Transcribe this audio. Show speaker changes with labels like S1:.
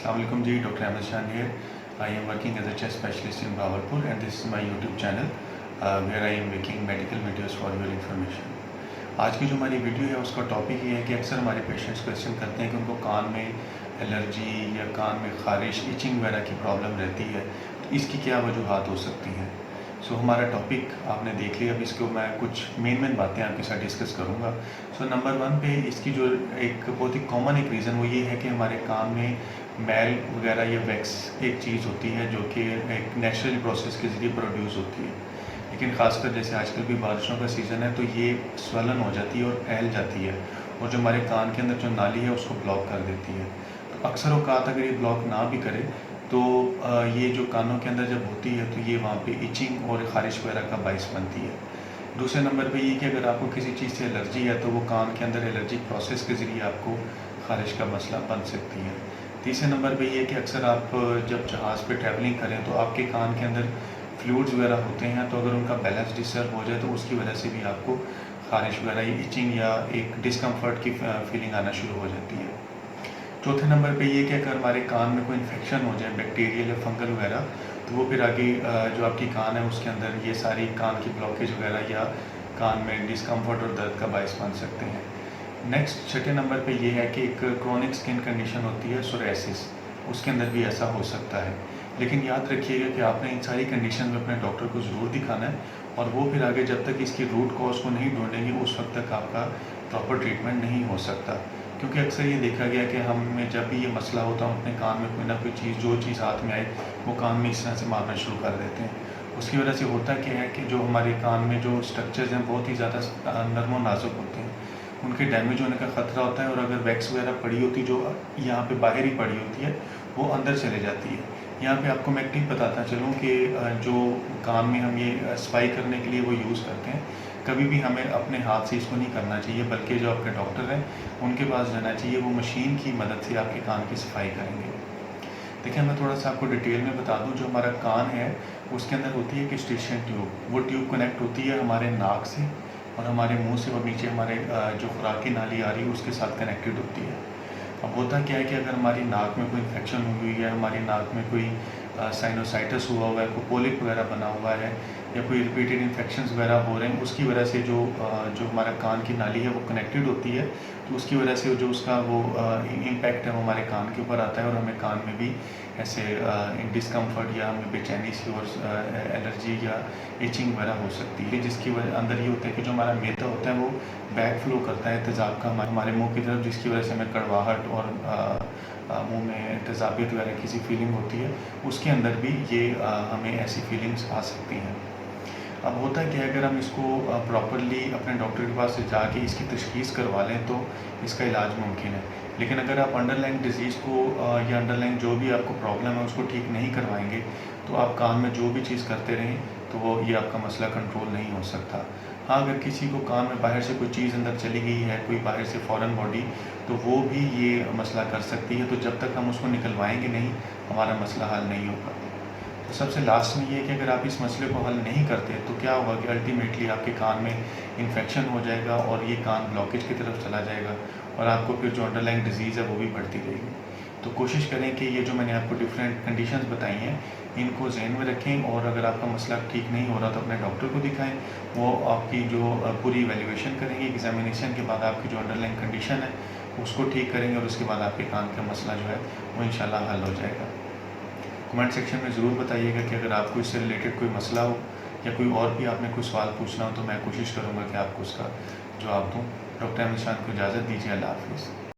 S1: Assalamualaikum जी, doctor Ahmad शान here. I am working as a chest specialist in Bahawalpur and this is my YouTube channel where I am making medical videos for your information. आज की जो हमारी video है उसका topic ये है कि अक्सर हमारे पेशेंट्स क्वेश्चन करते हैं कि उनको कान में एलर्जी या कान में ख़ारिश, इचिंग वगैरह की प्रॉब्लम रहती है, तो इसकी क्या वजूहात हो सकती हैं। सो हमारा टॉपिक आपने देख लिया। अब इसको मैं कुछ मेन बातें आपके साथ डिस्कस करूँगा। सो नंबर 1 पे इसकी जो एक बहुत ही कॉमन एक रीज़न वो ये है कि हमारे कान में मैल वगैरह या वैक्स एक चीज़ होती है जो कि एक नेचुरल प्रोसेस के ज़रिए प्रोड्यूस होती है, लेकिन ख़ासकर जैसे आजकल भी बारिशों का सीज़न है तो ये स्वलन हो जाती है और फैल जाती है और जो हमारे कान के अंदर जो नाली है उसको ब्लॉक कर देती है। तो अक्सर औक़ात अगर ये ब्लॉक ना भी करे तो ये जो कानों के अंदर जब होती है तो ये वहाँ पे इचिंग और ख़ारिश वगैरह का बाइस बनती है। दूसरे नंबर पे ये कि अगर आपको किसी चीज़ से एलर्जी है तो वो कान के अंदर एलर्जिक प्रोसेस के ज़रिए आपको ख़ारिश का मसला बन सकती है। तीसरे नंबर पे ये कि अक्सर आप जब जहाज़ पे ट्रैवलिंग करें तो आपके कान के अंदर फ्लूइड्स वगैरह होते हैं, तो अगर उनका बैलेंस डिस्टर्ब हो जाए तो उसकी वजह से भी आपको ख़ारिश वगैरह या इचिंग या एक डिस्कम्फर्ट की फीलिंग आना शुरू हो जाती है। चौथे नंबर पे ये कि अगर हमारे कान में कोई इन्फेक्शन हो जाए बैक्टीरियल या फंगल वगैरह, तो वो फिर आगे जो आपकी कान है उसके अंदर ये सारी कान की ब्लॉकेज वगैरह या कान में डिस्कम्फर्ट और दर्द का बायस बन सकते हैं। नेक्स्ट छठे नंबर पे ये है कि एक क्रोनिक स्किन कंडीशन होती है सोरेसिस, उसके अंदर भी ऐसा हो सकता है। लेकिन याद रखिएगा कि आपने इन सारी कंडीशन में अपने डॉक्टर को ज़रूर दिखाना है और वो फिर आगे जब तक इसकी रूट कॉज को नहीं ढूंढेंगे उस वक्त तक आपका प्रॉपर ट्रीटमेंट नहीं हो सकता। क्योंकि अक्सर ये देखा गया कि हमें जब भी ये मसला होता है अपने कान में कोई ना कोई चीज़ जो चीज़ हाथ में आए वो कान में इस तरह से मारना शुरू कर देते हैं। उसकी वजह से होता क्या है कि जो हमारे कान में जो स्ट्रक्चर्स हैं बहुत ही ज़्यादा नर्म और नाजुक होते हैं, उनके डैमेज होने का ख़तरा होता है और अगर वैक्स वगैरह पड़ी होती जो यहाँ पे बाहर ही पड़ी होती है वो अंदर चले जाती है। यहाँ पे आपको मैं एक टिप बताता चलूँ कि जो कान में हम ये सफाई करने के लिए वो यूज़ करते हैं, कभी भी हमें अपने हाथ से इसको नहीं करना चाहिए, बल्कि जो आपके डॉक्टर हैं उनके पास जाना चाहिए, वो मशीन की मदद से आपके कान की सफाई करेंगे। देखिए मैं थोड़ा सा आपको डिटेल में बता दूं, जो हमारा कान है उसके अंदर होती है एक स्टेशन ट्यूब, वो ट्यूब कनेक्ट होती है हमारे नाक से और हमारे मुंह से वो नीचे हमारे जो खुराकी नाली आ रही है उसके साथ कनेक्टेड होती है। अब होता क्या है कि अगर हमारी नाक में कोई इन्फेक्शन हुई है, हमारी नाक में कोई साइनोसाइटिस हुआ है, कोई पोलिप वगैरह बना हुआ है या कोई रिपीटेड इन्फेक्शंस वगैरह हो रहे हैं, उसकी वजह से जो हमारा कान की नाली है वो कनेक्टेड होती है, तो उसकी वजह से जो उसका वो इम्पैक्ट है वो हमारे कान के ऊपर आता है और हमें कान में भी ऐसे डिस्कम्फर्ट या हमें बेचैनी सी और एलर्जी या इचिंग वगैरह हो सकती है, जिसकी वजह अंदर ये होता है कि जो हमारा मैदा होता है वो बैक फ्लो करता है तेज़ाब का हमारे मुंह की तरफ, जिसकी वजह से हमें कड़वाहट और मुंह में तेज़ाबियत वगैरह की सी फीलिंग होती है, उसके अंदर भी ये हमें ऐसी फीलिंग्स आ सकती हैं। अब होता है कि अगर हम इसको प्रॉपरली अपने डॉक्टर के पास से जाके इसकी तशख़ीस करवा लें तो इसका इलाज मुमकिन है, लेकिन अगर आप अंडरलाइंग डिजीज़ को या अंडरलाइंग जो भी आपको प्रॉब्लम है उसको ठीक नहीं करवाएंगे तो आप कान में जो भी चीज़ करते रहें तो वो ये आपका मसला कंट्रोल नहीं हो सकता। हाँ, अगर किसी को कान में बाहर से कोई चीज़ अंदर चली गई है, कोई बाहर से फॉरेन बॉडी, तो वो भी ये मसला कर सकती है, तो जब तक हम उसको निकलवाएंगे नहीं हमारा मसला हल नहीं होगा। तो सबसे लास्ट में ये कि अगर आप इस मसले को हल नहीं करते तो क्या होगा कि अल्टीमेटली आपके कान में इन्फेक्शन हो जाएगा और ये कान ब्लॉकेज की तरफ चला जाएगा और आपको फिर जो अंडरलाइंग डिजीज़ है वो भी बढ़ती रहेगी। तो कोशिश करें कि ये जो मैंने आपको डिफरेंट कंडीशंस बताई हैं इनको जहन में रखें और अगर आपका मसला ठीक नहीं हो रहा तो अपने डॉक्टर को दिखाएं, वो आपकी जो पूरी इवैल्यूएशन करेंगे, एग्जामिनेशन के बाद आपकी जो अंडरलाइंग कंडीशन है उसको ठीक करेंगे और उसके बाद आपके कान का मसला जो है वो इंशाल्लाह हल हो जाएगा। कमेंट सेक्शन में ज़रूर बताइएगा कि अगर आपको इससे रिलेटेड कोई मसला हो या कोई और भी आपने कोई सवाल पूछना हो तो मैं कोशिश करूँगा कि आपको उसका जवाब दूँ। डॉक्टर अहमद शान को इजाज़त दीजिए। अल्लाह हाफ़िज़।